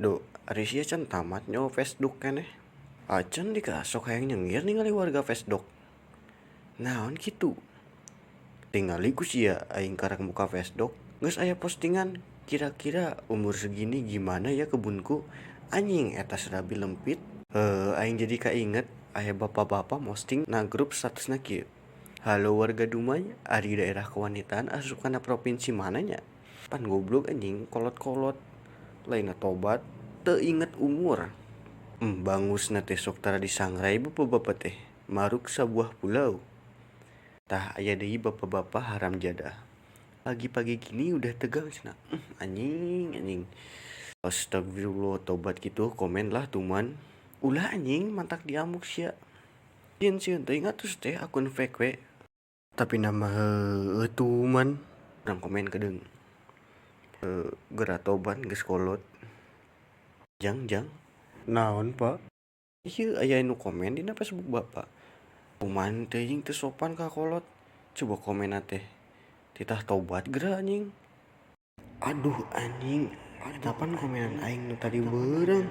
Do, ari sia can tamat nyawa Facebook keneh. Acan dikasok hayang nyengir ningali warga Facebook. Naon kitu? Tingali ku sia aing karek buka Facebook, geus aya postingan kira-kira umur segini gimana ya kebunku. Anjing eta serabi lempit. Aing jadi kainget aya bapak-bapak posting na grup statusna kieu. Halo warga Dumai, ari daerah kewanitaan asup kana provinsi mananya? Pan goblok anjing, kolot-kolot. Lainna tobat, teu inget umur. Bangusna teh sok tara disangrai bapak-bapak teh. Maruk sabuah pulau. Tah aya deui bapak-bapak haram jadah. Pagi-pagi gini udah tegang cenah. Anjing. Astagfirullah, tobat gitu komen lah tuman. Ulah anjing mantak diamuk sia. Sieun teh ingat terus teh akun fake we. Tapi nama tuman. Orang komen kedeung. Geura tobat geus kolot. Jang. Naon, Pak? Ieu aya nu komen dina Facebook Bapak. Kumaha teh teu sopan ka kolot. Coba komen teh. Titah tobat geura anjing. Aduh anjing. Kapan komenan aing nu tadi beureum.